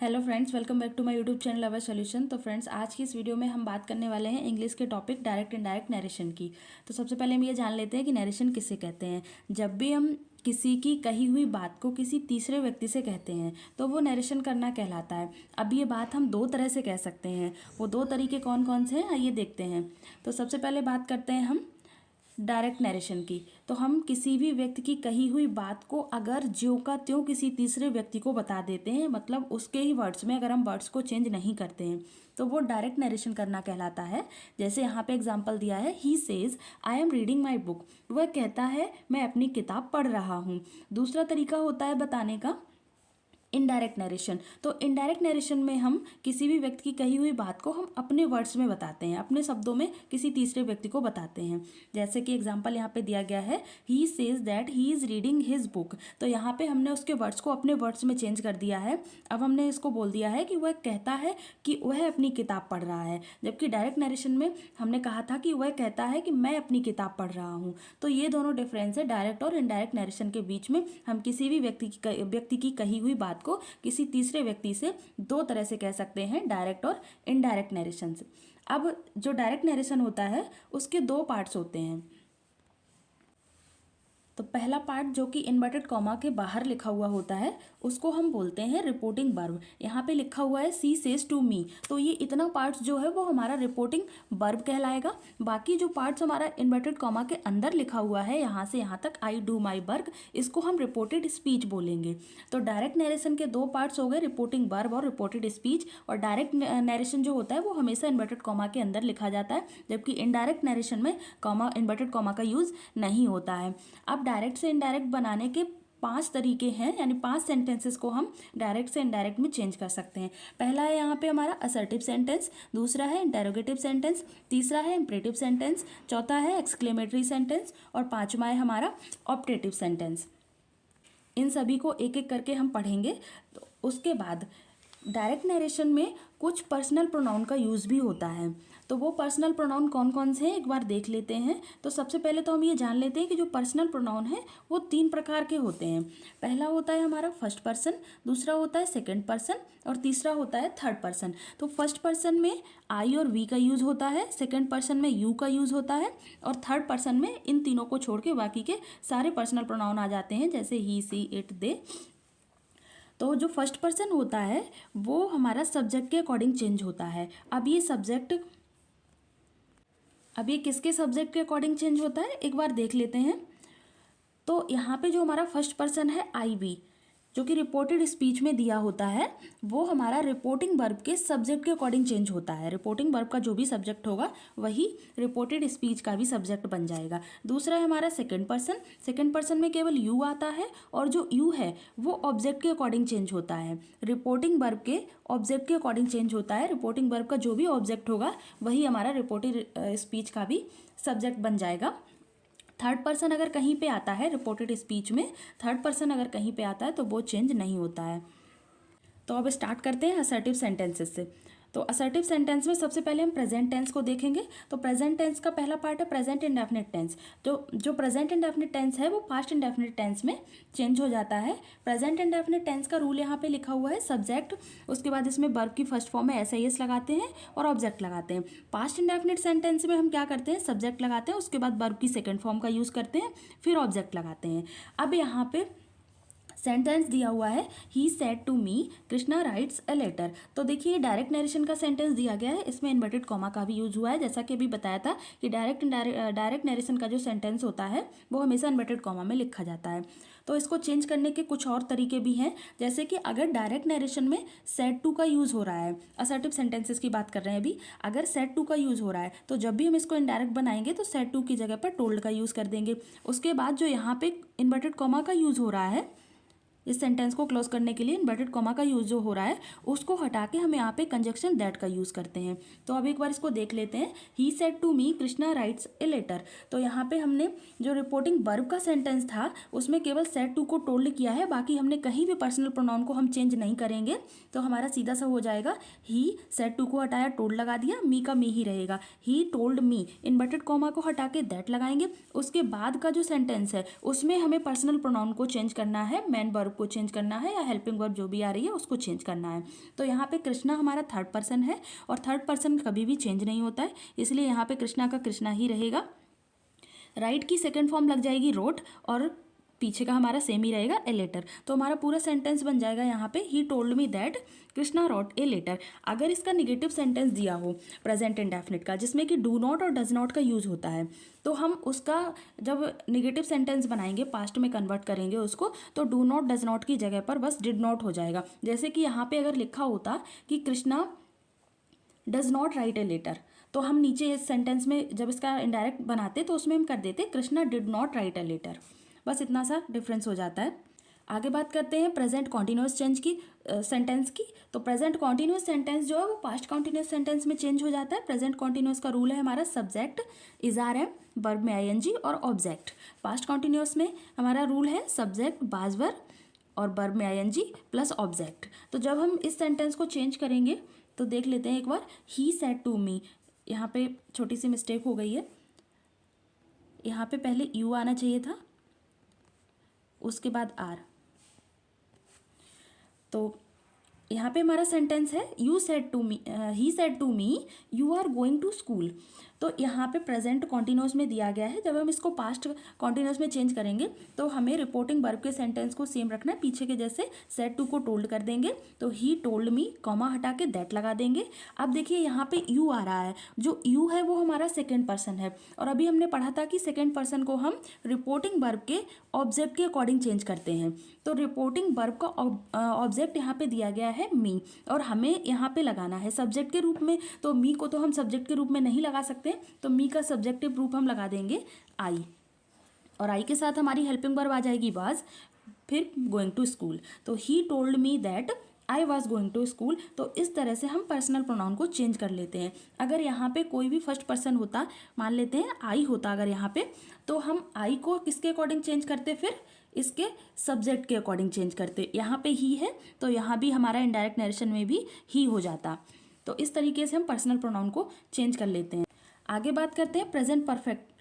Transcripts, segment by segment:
Hello friends, welcome back to my YouTube channel our solution. तो friends, आज की इस वीडियो में हम बात करने वाले हैं इंग्लिश के टॉपिक डायरेक्ट इनडायरेक्ट नरेशन की। तो सबसे पहले हम ये जान लेते हैं कि नरेशन किसे कहते हैं। जब भी हम किसी की कही हुई बात को किसी तीसरे व्यक्ति से कहते हैं तो वो नरेशन करना कहलाता है। अब ये बात हम दो तरह से कह सकते हैं। वो दो तरीके कौन कौन से हैं आइए देखते हैं। तो सबसे पहले बात करते हैं हम डायरेक्ट नरेशन की। तो हम किसी भी व्यक्ति की कही हुई बात को अगर ज्यों का त्यों किसी तीसरे व्यक्ति को बता देते हैं, मतलब उसके ही वर्ड्स में, अगर हम वर्ड्स को चेंज नहीं करते हैं तो वो डायरेक्ट नरेशन करना कहलाता है। जैसे यहाँ पे एग्जांपल दिया है, he says I am reading my book. वह कहता है मैं अपनी किताब पढ़ रहा हूँ। दूसरा तरीका होता है बताने का इनडायरेक्ट नरेशन। तो इनडायरेक्ट नरेशन में हम किसी भी व्यक्ति की कही हुई बात को हम अपने वर्ड्स में बताते हैं, अपने शब्दों में किसी तीसरे व्यक्ति को बताते हैं। जैसे कि एग्जांपल यहाँ पे दिया गया है, he says that he is reading his book. तो यहाँ पे हमने उसके वर्ड्स को अपने वर्ड्स में चेंज कर दिया है। अब हमने इसको बोल दिया है कि वह कहता है कि वह अपनी किताब पढ़ रहा है, जबकि डायरेक्ट नरेशन में हमने कहा था कि वह कहता है कि मैं अपनी किताब पढ़ रहा हूँ। तो ये दोनों डिफरेंस है डायरेक्ट और इनडायरेक्ट नरेशन के बीच में। हम किसी भी व्यक्ति की कही हुई बात को किसी तीसरे व्यक्ति से दो तरह से कह सकते हैं, डायरेक्ट और इनडायरेक्ट नरेशन से। अब जो डायरेक्ट नरेशन होता है उसके दो पार्ट्स होते हैं। तो पहला पार्ट जो कि इन्वर्टेड कॉमा के बाहर लिखा हुआ होता है उसको हम बोलते हैं रिपोर्टिंग वर्ब। यहाँ पे लिखा हुआ है सी सेज टू मी, तो ये इतना पार्ट जो है वो हमारा रिपोर्टिंग वर्ब कहलाएगा। बाकी जो पार्ट्स हमारा इन्वर्टेड कॉमा के अंदर लिखा हुआ है यहाँ से यहाँ तक, आई डू माई वर्क, इसको हम रिपोर्टेड स्पीच बोलेंगे। तो डायरेक्ट नरेशन के दो पार्ट्स हो गए, रिपोर्टिंग वर्ब और रिपोर्टेड स्पीच। और डायरेक्ट नरेशन जो होता है वो हमेशा इन्वर्टेड कॉमा के अंदर लिखा जाता है, जबकि इनडायरेक्ट नरेशन में कॉमा इन्वर्टेड कॉमा का यूज नहीं होता है। अब डायरेक्ट से इनडायरेक्ट बनाने के 5 तरीके हैं, यानी 5 सेंटेंसेस को हम डायरेक्ट से इनडायरेक्ट में चेंज कर सकते हैं। पहला है यहाँ पे हमारा असर्टिव सेंटेंस, दूसरा है इंटेरोगेटिव सेंटेंस, तीसरा है इंपरेटिव सेंटेंस, चौथा है एक्सक्लेमेटरी सेंटेंस और पांचवा है हमारा ऑप्टेटिव सेंटेंस। इन सभी को एक एक करके हम पढ़ेंगे। तो उसके बाद डायरेक्ट नरेशन में कुछ पर्सनल प्रोनाउन का यूज़ भी होता है। तो वो पर्सनल प्रोनाउन कौन कौन से हैं एक बार देख लेते हैं। तो सबसे पहले तो हम ये जान लेते हैं कि जो पर्सनल प्रोनाउन है वो 3 प्रकार के होते हैं। पहला होता है हमारा फर्स्ट पर्सन, दूसरा होता है सेकंड पर्सन और तीसरा होता है थर्ड पर्सन। तो फर्स्ट पर्सन में आई और वी का यूज़ होता है, सेकंड पर्सन में यू का यूज़ होता है और थर्ड पर्सन में इन तीनों को छोड़ के बाकी के सारे पर्सनल प्रोनाउन आ जाते हैं, जैसे ही, सी, इट, दे। तो जो फर्स्ट पर्सन होता है वो हमारा सब्जेक्ट के अकॉर्डिंग चेंज होता है। अब ये किसके सब्जेक्ट के अकॉर्डिंग चेंज होता है एक बार देख लेते हैं। तो यहाँ पे जो हमारा फर्स्ट पर्सन है आई वी, जो कि रिपोर्टेड स्पीच में दिया होता है, वो हमारा रिपोर्टिंग वर्ब के सब्जेक्ट के अकॉर्डिंग चेंज होता है। रिपोर्टिंग वर्ब का जो भी सब्जेक्ट होगा वही रिपोर्टेड स्पीच का भी सब्जेक्ट बन जाएगा। दूसरा है हमारा सेकंड पर्सन। सेकंड पर्सन में केवल यू आता है और जो यू है वो ऑब्जेक्ट के अकॉर्डिंग चेंज होता है। रिपोर्टिंग वर्ब के ऑब्जेक्ट के अकॉर्डिंग चेंज होता है। रिपोर्टिंग वर्ब का जो भी ऑब्जेक्ट होगा वही हमारा रिपोर्टेड स्पीच का भी सब्जेक्ट बन जाएगा। थर्ड पर्सन अगर कहीं पे आता है रिपोर्टेड स्पीच में, थर्ड पर्सन अगर कहीं पे आता है तो वो चेंज नहीं होता है। तो अब स्टार्ट करते हैं असर्टिव सेंटेंसेस से। तो असर्टिव सेंटेंस में सबसे पहले हम प्रेजेंट टेंस को देखेंगे। तो प्रेजेंट टेंस का पहला पार्ट है प्रेजेंट इंडेफिनिट टेंस। तो जो प्रेजेंट इंडेफिनिट टेंस है वो पास्ट इंडेफिनिट टेंस में चेंज हो जाता है। प्रेजेंट इंडेफिनिट टेंस का रूल यहाँ पे लिखा हुआ है, सब्जेक्ट, उसके बाद इसमें वर्ब की फर्स्ट फॉर्म में एस लगाते हैं और ऑब्जेक्ट लगाते हैं। पास्ट इंडेफिनिट सेंटेंस में हम क्या करते हैं, सब्जेक्ट लगाते हैं, उसके बाद वर्ब की सेकेंड फॉर्म का यूज़ करते हैं, फिर ऑब्जेक्ट लगाते हैं। अब यहाँ पे सेंटेंस दिया हुआ है, he said to me Krishna writes a letter. तो देखिए डायरेक्ट नरेशन का सेंटेंस दिया गया है, इसमें इन्वर्टेड कॉमा का भी यूज हुआ है। जैसा कि अभी बताया था कि डायरेक्ट नरेशन का जो सेंटेंस होता है वो हमेशा इन्वर्टेड कॉमा में लिखा जाता है। तो इसको चेंज करने के कुछ और तरीके भी हैं, जैसे कि अगर डायरेक्ट नरेशन में सेड टू का यूज़ हो रहा है, असर्टिव सेंटेंसेस की बात कर रहे हैं अभी, अगर सेड टू का यूज़ हो रहा है तो जब भी हम इसको इनडायरेक्ट बनाएंगे तो सेड टू की जगह पर टोल्ड का यूज़ कर देंगे। उसके बाद जो यहाँ पे इन्वर्टेड कॉमा का यूज़ हो रहा है, इस सेंटेंस को क्लोज करने के लिए इन्वर्टेड कॉमा का यूज़ जो हो रहा है उसको हटा के हम यहाँ पे कंजक्शन दैट का यूज़ करते हैं। तो अब एक बार इसको देख लेते हैं, he said to me Krishna writes a letter. तो यहाँ पे हमने जो रिपोर्टिंग वर्ब का सेंटेंस था उसमें केवल सेड टू को टोल्ड किया है, बाकी हमने कहीं भी पर्सनल प्रोनाउन को हम चेंज नहीं करेंगे। तो हमारा सीधा सा हो जाएगा, ही सेड टू को हटाया, टोल्ड लगा दिया, मी का मी ही रहेगा, ही टोल्ड मी। इन्वर्टेड कॉमा को हटा के दैट लगाएंगे। उसके बाद का जो सेंटेंस है उसमें हमें पर्सनल प्रोनाउन को चेंज करना है, मैन वर्ब को चेंज करना है या हेल्पिंग वर्ब जो भी आ रही है उसको चेंज करना है। तो यहाँ पे कृष्णा हमारा थर्ड पर्सन है और थर्ड पर्सन कभी भी चेंज नहीं होता है, इसलिए यहाँ पे कृष्णा का कृष्णा ही रहेगा। राइट की सेकंड फॉर्म लग जाएगी रोट और पीछे का हमारा सेम ही रहेगा ए लेटर। तो हमारा पूरा सेंटेंस बन जाएगा यहाँ पे he told me that Krishna wrote a letter. अगर इसका निगेटिव सेंटेंस दिया हो प्रेजेंट इंडेफिनिट का जिसमें कि डू नॉट और डज नॉट का यूज़ होता है, तो हम उसका जब निगेटिव सेंटेंस बनाएंगे पास्ट में कन्वर्ट करेंगे उसको, तो डू नॉट डज नॉट की जगह पर बस डिड नॉट हो जाएगा। जैसे कि यहाँ पे अगर लिखा होता कि Krishna does not write a letter, तो हम नीचे इस सेंटेंस में जब इसका इनडायरेक्ट बनाते तो उसमें हम कर देते Krishna did not write a letter. बस इतना सा डिफरेंस हो जाता है। आगे बात करते हैं प्रेजेंट कॉन्टिन्यूस चेंज की सेंटेंस की। तो प्रेजेंट कॉन्टिन्यूस सेंटेंस जो है वो पास्ट कॉन्टिन्यूस सेंटेंस में चेंज हो जाता है। प्रेजेंट कॉन्टिन्यूस का रूल है हमारा subject is are am, verb में आईएनजी और ऑब्जेक्ट। पास्ट कॉन्टिन्यूस में हमारा रूल है सब्जेक्ट बाज वर्ब और वर्ब में आईएनजी प्लस ऑब्जेक्ट। तो जब हम इस सेंटेंस को चेंज करेंगे तो देख लेते हैं एक बार। ही सेड टू मी, यहाँ पे छोटी सी मिस्टेक हो गई है, यहाँ पे पहले यू आना चाहिए था उसके बाद आर। तो यहाँ पे हमारा सेंटेंस है you said to me, he said to me you are going to school. तो यहाँ पे प्रेजेंट कॉन्टिन्यूस में दिया गया है, जब हम इसको पास्ट कॉन्टिन्यूस में चेंज करेंगे तो हमें रिपोर्टिंग वर्ब के सेंटेंस को सेम रखना है, पीछे के जैसे सेड टू को टोल्ड कर देंगे। तो ही टोल्ड मी कॉमा हटा के दैट लगा देंगे। अब देखिए यहाँ पे यू आ रहा है, जो यू है वो हमारा सेकेंड पर्सन है और अभी हमने पढ़ा था कि सेकेंड पर्सन को हम रिपोर्टिंग वर्ब के ऑब्जेक्ट के अकॉर्डिंग चेंज करते हैं। तो रिपोर्टिंग वर्ब का ऑब्जेक्ट यहाँ पे दिया गया है मी और हमें यहाँ पे लगाना है सब्जेक्ट के रूप में। तो मी को तो हम सब्जेक्ट के रूप में नहीं लगा सकते, तो मी का सब्जेक्टिव रूप हम लगा देंगे आई, और आई के साथ हमारी हेल्पिंग वर्ब आ जाएगी वाज, फिर गोइंग टू स्कूल। तो he told me that I was going to school. तो इस तरह से हम पर्सनल प्रोनाउन को चेंज कर लेते हैं। अगर यहाँ पे कोई भी फर्स्ट पर्सन होता, मान लेते हैं आई होता अगर यहाँ पे, तो हम आई को किसके अकॉर्डिंग चेंज करते, फिर इसके सब्जेक्ट के अकॉर्डिंग चेंज करते। यहाँ पे ही है तो यहाँ भी हमारा इनडायरेक्ट नरेशन में भी ही हो जाता। तो इस तरीके से हम पर्सनल प्रोनाउन को चेंज कर लेते हैं। आगे बात करते हैं प्रेजेंट परफेक्ट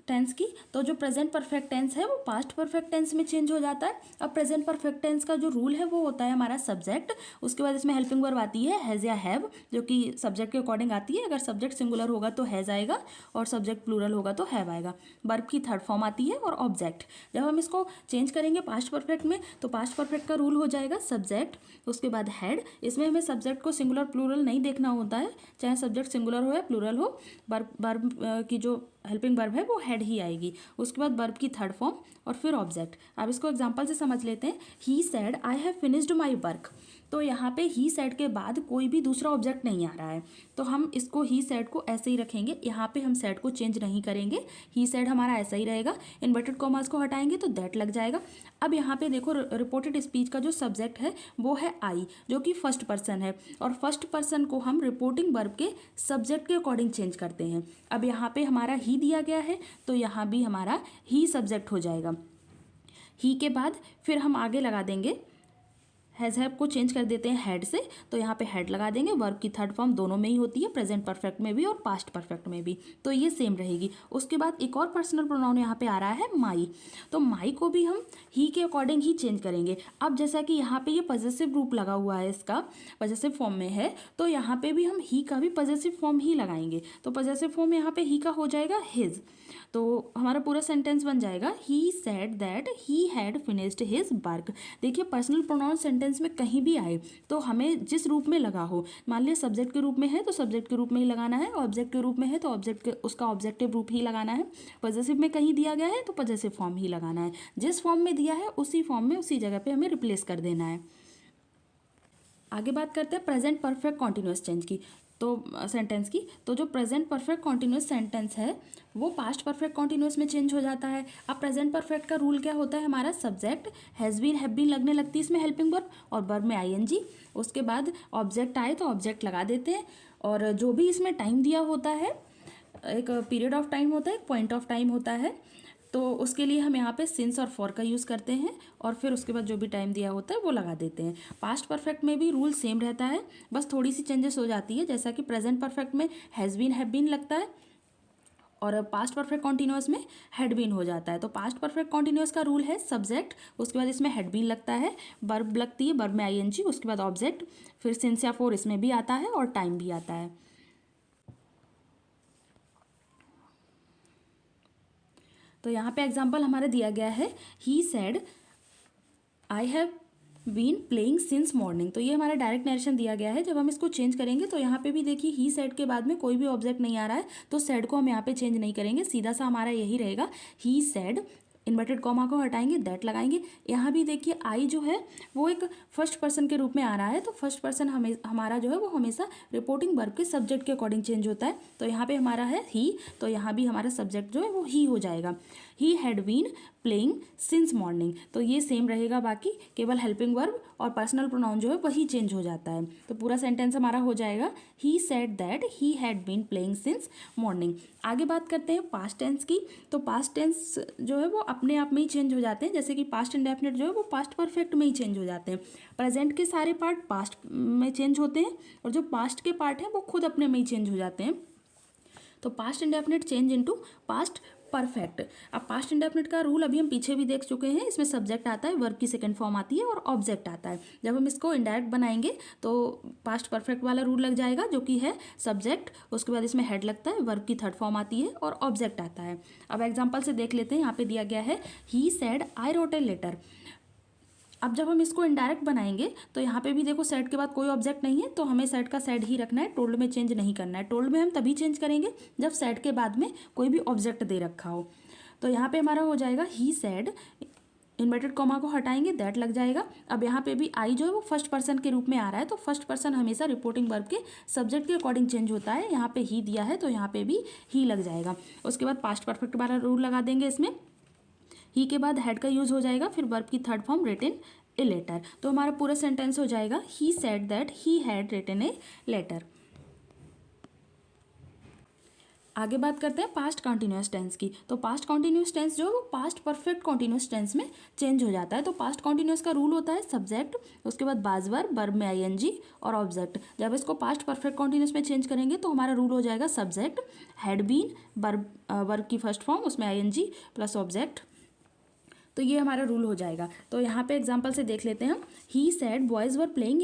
टेंस की। तो जो प्रेजेंट परफेक्ट टेंस है वो पास्ट परफेक्ट टेंस में चेंज हो जाता है। अब प्रेजेंट परफेक्ट टेंस का जो रूल है वो होता है हमारा सब्जेक्ट, उसके बाद इसमें हेल्पिंग वर्ब आती है हैज़ या हैव, जो कि सब्जेक्ट के अकॉर्डिंग आती है। अगर सब्जेक्ट सिंगुलर होगा तो हैज़ आएगा और सब्जेक्ट प्लूरल होगा तो हैव आएगा। वर्ब की थर्ड फॉर्म आती है और ऑब्जेक्ट। जब हम इसको चेंज करेंगे पास्ट परफेक्ट में तो पास्ट परफेक्ट का रूल हो जाएगा सब्जेक्ट, उसके बाद हेड। इसमें हमें सब्जेक्ट को सिंगुलर प्लूरल नहीं देखना होता है, चाहे सब्जेक्ट सिंगुलर हो या प्लूरल हो, वर्ब की जो हेल्पिंग वर्ब है वो हेड ही आएगी। उसके बाद वर्ब की थर्ड फॉर्म और फिर ऑब्जेक्ट। अब इसको एग्जांपल से समझ लेते हैं। He said I have finished my work. तो यहाँ पे ही सेड के बाद कोई भी दूसरा ऑब्जेक्ट नहीं आ रहा है, तो हम इसको ही सेड को ऐसे ही रखेंगे। यहाँ पे हम सेड को चेंज नहीं करेंगे, ही सेड हमारा ऐसा ही रहेगा। इन्वर्टेड कॉमास को हटाएंगे तो दैट लग जाएगा। अब यहाँ पे देखो रिपोर्टेड स्पीच का जो सब्जेक्ट है वो है आई, जो कि फर्स्ट पर्सन है, और फर्स्ट पर्सन को हम रिपोर्टिंग वर्ब के सब्जेक्ट के अकॉर्डिंग चेंज करते हैं। अब यहाँ पे हमारा ही दिया गया है तो यहाँ भी हमारा ही सब्जेक्ट हो जाएगा। ही के बाद फिर हम आगे लगा देंगे हैज़ हैव को चेंज कर देते हैं हेड से, तो यहाँ पे हेड लगा देंगे। वर्ब की थर्ड फॉर्म दोनों में ही होती है, प्रेजेंट परफेक्ट में भी और पास्ट परफेक्ट में भी, तो ये सेम रहेगी। उसके बाद एक और पर्सनल प्रोनाउन यहाँ पे आ रहा है माई। तो माई को भी हम ही के अकॉर्डिंग ही चेंज करेंगे। अब जैसा कि यहाँ पे ये पॉजेसिव रूप लगा हुआ है, इसका पॉजेसिव फॉर्म में है, तो यहाँ पे भी हम ही का भी पॉजेसिव फॉर्म ही लगाएंगे। तो पॉजेसिव फॉर्म यहाँ पे ही का हो जाएगा हिज। तो हमारा पूरा सेंटेंस बन जाएगा he said that he had finished his work. देखिए पर्सनल प्रोनाउन सेंटेंस में कहीं भी आए तो हमें जिस रूप में लगा हो, मान लिया सब्जेक्ट के रूप में है तो सब्जेक्ट के रूप में ही लगाना है, ऑब्जेक्ट के रूप में है तो ऑब्जेक्ट के उसका ऑब्जेक्टिव रूप ही लगाना है, पॉजेसिव में कहीं दिया गया है तो पॉजेसिव फॉर्म ही लगाना है। जिस फॉर्म में दिया है उसी फॉर्म में उसी जगह पे हमें रिप्लेस कर देना है। आगे बात करते हैं प्रेजेंट परफेक्ट कॉन्टिन्यूस चेंज की, तो सेंटेंस की। तो जो प्रेजेंट परफेक्ट कॉन्टिन्यूस सेंटेंस है वो पास्ट परफेक्ट कॉन्टिन्यूस में चेंज हो जाता है। अब प्रेजेंट परफेक्ट का रूल क्या होता है, हमारा subject has been have been लगने लगती है इसमें हेल्पिंग वर्ब, और वर्ब में आईएनजी। उसके बाद ऑब्जेक्ट आए तो ऑब्जेक्ट लगा देते हैं, और जो भी इसमें टाइम दिया होता है, एक पीरियड ऑफ टाइम होता है, एक पॉइंट ऑफ टाइम होता है, तो उसके लिए हम यहाँ पे सिंस और फॉर का यूज़ करते हैं, और फिर उसके बाद जो भी टाइम दिया होता है वो लगा देते हैं। पास्ट परफेक्ट में भी रूल सेम रहता है, बस थोड़ी सी चेंजेस हो जाती है, जैसा कि प्रेजेंट परफेक्ट में हैज़ बीन हैव बीन लगता है और पास्ट परफेक्ट कॉन्टिन्यूअस में हैड बीन हो जाता है। तो पास्ट परफेक्ट कॉन्टिन्यूअस का रूल है सब्जेक्ट, उसके बाद इसमें हैड बीन लगता है, वर्ब लगती है, वर्ब में आईएनजी, उसके बाद ऑब्जेक्ट, फिर सिंस या फॉर इसमें भी आता है और टाइम भी आता है। तो यहाँ पे एग्जाम्पल हमारा दिया गया है, he said I have been playing since morning. तो ये हमारा डायरेक्ट नरेशन दिया गया है। जब हम इसको चेंज करेंगे तो यहाँ पे भी देखिए ही सेड के बाद में कोई भी ऑब्जेक्ट नहीं आ रहा है, तो सेड को हम यहाँ पे चेंज नहीं करेंगे, सीधा सा हमारा यही रहेगा, ही सेड, इन्वर्टेड कॉमा को हटाएंगे, दैट लगाएंगे। यहाँ भी देखिए आई जो है वो एक फर्स्ट पर्सन के रूप में आ रहा है, तो फर्स्ट पर्सन हमारा जो है वो हमेशा रिपोर्टिंग वर्ब के सब्जेक्ट के अकॉर्डिंग चेंज होता है। तो यहाँ पे हमारा है ही, तो यहाँ भी हमारा सब्जेक्ट जो है वो ही हो जाएगा। He had been playing since morning, तो ये सेम रहेगा, बाकी केवल हेल्पिंग वर्ब और पर्सनल प्रोनाउन जो है वही चेंज हो जाता है। तो पूरा सेंटेंस हमारा हो जाएगा, he said that he had been playing since morning. आगे बात करते हैं पास्ट टेंस की। तो पास्ट टेंस जो है वो अपने आप में ही चेंज हो जाते हैं, जैसे कि पास्ट इंडेफिनिट जो है वो पास्ट परफेक्ट में ही चेंज हो जाते हैं। प्रेजेंट के सारे पार्ट पास्ट में चेंज होते हैं और जो पास्ट के पार्ट हैं वो खुद अपने में ही चेंज हो जाते हैं। तो past indefinite change into past perfect. अब पास्ट इंडेफिनिट का रूल अभी हम पीछे भी देख चुके हैं, इसमें सब्जेक्ट आता है, वर्ब की सेकंड फॉर्म आती है और ऑब्जेक्ट आता है। जब हम इसको इनडायरेक्ट बनाएंगे तो पास्ट परफेक्ट वाला रूल लग जाएगा, जो कि है सब्जेक्ट, उसके बाद इसमें हेड लगता है, वर्ब की थर्ड फॉर्म आती है और ऑब्जेक्ट आता है। अब एग्जाम्पल से देख लेते हैं, यहाँ पे दिया गया है, he said I wrote a letter. अब जब हम इसको इनडायरेक्ट बनाएंगे तो यहाँ पे भी देखो सेड के बाद कोई ऑब्जेक्ट नहीं है, तो हमें सेड का सेड ही रखना है, टोल्ड में चेंज नहीं करना है। टोल्ड में हम तभी चेंज करेंगे जब सेड के बाद में कोई भी ऑब्जेक्ट दे रखा हो। तो यहाँ पे हमारा हो जाएगा ही सेड, इन्वर्टेड कॉमा को हटाएंगे, दैट लग जाएगा। अब यहाँ पे भी आई जो है वो फर्स्ट पर्सन के रूप में आ रहा है, तो फर्स्ट पर्सन हमेशा रिपोर्टिंग वर्ब के सब्जेक्ट के अकॉर्डिंग चेंज होता है। यहाँ पे ही दिया है तो यहाँ पे भी ही लग जाएगा। उसके बाद पास्ट परफेक्ट वाला रूल लगा देंगे, इसमें ही के बाद हेड का यूज हो जाएगा, फिर वर्ब की third form written a letter. तो हमारा पूरा सेंटेंस हो जाएगा, he said that he had written a letter. आगे बात करते हैं पास्ट कॉन्टिन्यूस टेंस की। तो पास्ट कॉन्टिन्यूस टेंस जो है वो पास्ट परफेक्ट कॉन्टिन्यूस टेंस में चेंज हो जाता है। तो पास्ट कॉन्टिन्यूस का रूल होता है सब्जेक्ट, उसके बाद बाज वर्ब, वर्ब में आईएनजी और ऑब्जेक्ट। जब इसको पास्ट परफेक्ट कॉन्टिन्यूस में चेंज करेंगे तो हमारा रूल हो जाएगा सब्जेक्ट, हैड बीन, वर्ब की फर्स्ट फॉर्म, उसमें आईएनजी प्लस ऑब्जेक्ट। तो ये हमारा रूल हो जाएगा। तो यहाँ पे एग्जांपल से देख लेते हैं हम, he said boys were playing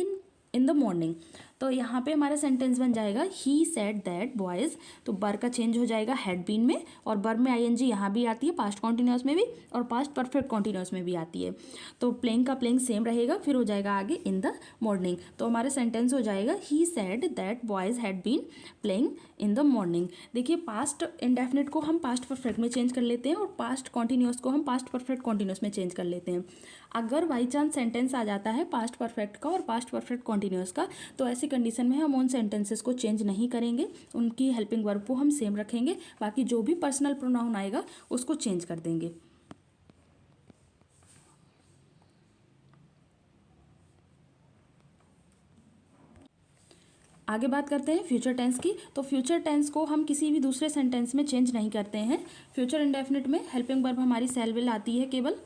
in the morning. तो यहाँ पे हमारा सेंटेंस बन जाएगा, ही सेड दैट बॉयज़, तो बर का चेंज हो जाएगा हैड बीन में, और बर में आईएनजी यहाँ भी आती है, पास्ट कॉन्टिन्यूस में भी और पास्ट परफेक्ट कॉन्टिन्यूस में भी आती है। तो प्लेइंग का प्लेइंग सेम रहेगा, फिर हो जाएगा आगे इन द मॉर्निंग। तो हमारा सेंटेंस हो जाएगा, he said that boys had been playing in the morning. देखिए पास्ट इंडेफिनिट को हम पास्ट परफेक्ट में चेंज कर लेते हैं और पास्ट कॉन्टिन्यूस को हम पास्ट परफेक्ट कॉन्टिन्यूस में चेंज कर लेते हैं। अगर बाई चांस सेंटेंस आ जाता है पास्ट परफेक्ट का और पास्ट परफेक्ट कॉन्टिन्यूस का, तो ऐसी कंडीशन में हम उन सेंटेंसेस को चेंज नहीं करेंगे, उनकी हेल्पिंग वर्ब को हम सेम रखेंगे, बाकी जो भी पर्सनल प्रोनाउन आएगा उसको चेंज कर देंगे। आगे बात करते हैं फ्यूचर टेंस की। तो फ्यूचर टेंस को हम किसी भी दूसरे सेंटेंस में चेंज नहीं करते हैं। फ्यूचर इंडेफिनिट में हेल्पिंग वर्ब हमारी सेल विल आती है केवल,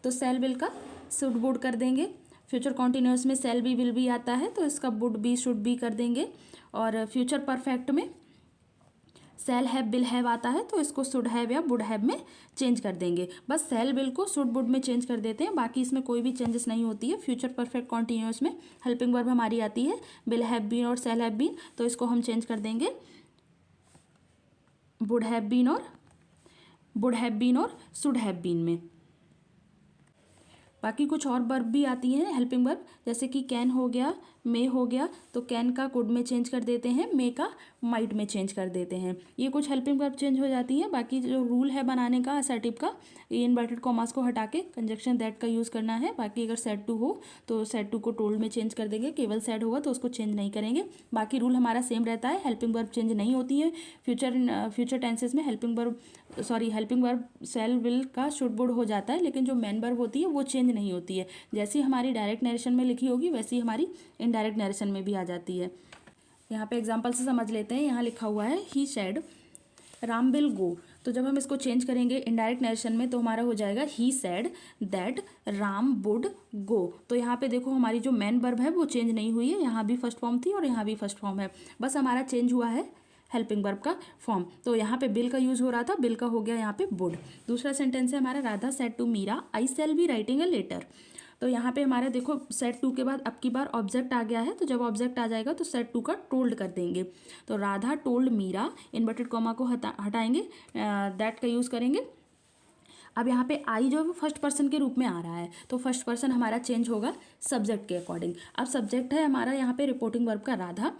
तो सेल विल का शुड वुड कर देंगे। फ्यूचर कॉन्टिन्यूस में सेल बी विल भी आता है, तो इसका वुड बी शुड बी कर देंगे। और फ्यूचर परफेक्ट में सेल हैव विल हैव आता है, तो इसको शुड हैव या वुड हैव में चेंज कर देंगे। बस सेल विल को शुड वुड में चेंज कर देते हैं, बाकी इसमें कोई भी चेंजेस नहीं होती है। फ्यूचर परफेक्ट कॉन्टिन्यूस में हेल्पिंग वर्ब हमारी आती है विल हैव बीन और सेल हैव बीन, तो इसको हम चेंज कर देंगे वुड हैव बीन और शुड हैव बीन में। बाकी कुछ और वर्ब भी आती हैं हेल्पिंग वर्ब, जैसे कि कैन हो गया, मे हो गया, तो कैन का कुड में चेंज कर देते हैं, मे का माइट में चेंज कर देते हैं। ये कुछ हेल्पिंग वर्ब चेंज हो जाती हैं। बाकी जो रूल है बनाने का असर्टिव का, ये इन्वर्टेड कॉमास को हटा के कंजक्शन दैट का यूज़ करना है। बाकी अगर सेड टू हो तो सेड टू को टोल्ड में चेंज कर देंगे, केवल सेड होगा तो उसको चेंज नहीं करेंगे। बाकी रूल हमारा सेम रहता है, हेल्पिंग वर्ब चेंज नहीं होती है। फ्यूचर टेंसेस में हेल्पिंग वर्ब सेल विल का शुड वुड हो जाता है, लेकिन जो मेन वर्ब होती है वो चेंज नहीं होती है। जैसी हमारी डायरेक्ट नरेशन में लिखी होगी वैसी हमारी इनडायरेक्ट नरेशन में भी आ जाती है। यहाँ पे एग्जांपल से समझ लेते हैं। यहाँ लिखा हुआ है he said Ram will go, तो जब हम इसको चेंज करेंगे इनडायरेक्ट नरेशन में तो हमारा हो जाएगा he said that Ram would go. तो यहाँ पे देखो हमारी जो मेन वर्ब है वो चेंज नहीं हुई है, यहाँ भी फर्स्ट फॉर्म थी और यहाँ भी फर्स्ट फॉर्म है, बस हमारा चेंज हुआ है हेल्पिंग वर्ब का फॉर्म। तो यहाँ पे बिल का यूज़ हो रहा था, बिल का हो गया यहाँ पे वुड। दूसरा सेंटेंस है हमारा Radha said to Meera I shall be writing a letter. तो यहाँ पे हमारा देखो सेड टू के बाद अब की बार ऑब्जेक्ट आ गया है, तो जब ऑब्जेक्ट आ जाएगा तो सेड टू का टोल्ड कर देंगे। तो Radha told Meera, inverted comma को हटाएंगे, दैट का यूज़ करेंगे। अब यहाँ पे आई जो है वो फर्स्ट पर्सन के रूप में आ रहा है, तो फर्स्ट पर्सन हमारा चेंज होगा सब्जेक्ट के अकॉर्डिंग। अब सब्जेक्ट है हमारा यहाँ पे रिपोर्टिंग वर्ब का राधा,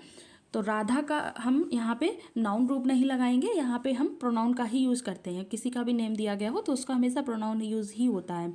तो राधा का हम यहाँ पे नाउन रूप नहीं लगाएंगे, यहाँ पे हम प्रोनाउन का ही यूज़ करते हैं। किसी का भी नेम दिया गया हो तो उसका हमेशा प्रोनाउन यूज़ ही होता है।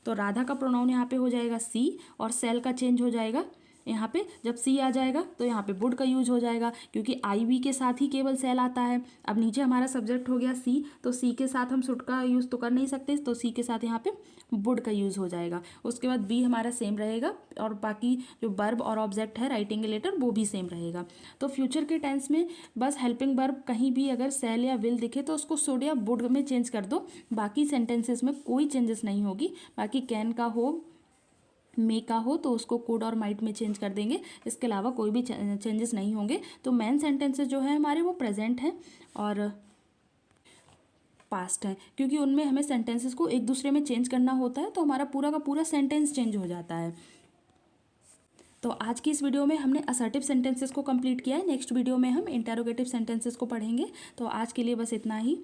तो राधा का प्रोनाउन यहाँ पे हो जाएगा सी, और सेल का चेंज हो जाएगा यहाँ पे। जब सी आ जाएगा तो यहाँ पे वुड का यूज हो जाएगा, क्योंकि आई वी के साथ ही केवल सेल आता है। अब नीचे हमारा सब्जेक्ट हो गया सी, तो सी के साथ हम शुड का यूज़ तो कर नहीं सकते, तो सी के साथ यहाँ पे वुड का यूज़ हो जाएगा। उसके बाद बी हमारा सेम रहेगा, और बाकी जो वर्ब और ऑब्जेक्ट है राइटिंग लेटर वो भी सेम रहेगा। तो फ्यूचर के टेंस में बस हेल्पिंग वर्ब कहीं भी अगर सेल या विल दिखे तो उसको शुड या वुड में चेंज कर दो, बाकी सेंटेंसेस में कोई चेंजेस नहीं होगी। बाकी कैन का हो, मे का हो तो उसको कुड और माइट में चेंज कर देंगे, इसके अलावा कोई भी चेंजेस नहीं होंगे। तो मेन सेंटेंसेस जो है हमारे वो प्रेजेंट हैं और पास्ट है, क्योंकि उनमें हमें सेंटेंसेस को एक दूसरे में चेंज करना होता है, तो हमारा पूरा का पूरा सेंटेंस चेंज हो जाता है। तो आज की इस वीडियो में हमने असर्टिव सेंटेंसेस को कंप्लीट किया है। नेक्स्ट वीडियो में हम इंटरोगेटिव सेंटेंसेस को पढ़ेंगे। तो आज के लिए बस इतना ही।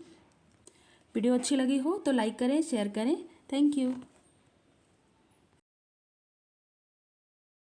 वीडियो अच्छी लगी हो तो लाइक करें, शेयर करें। Thank you.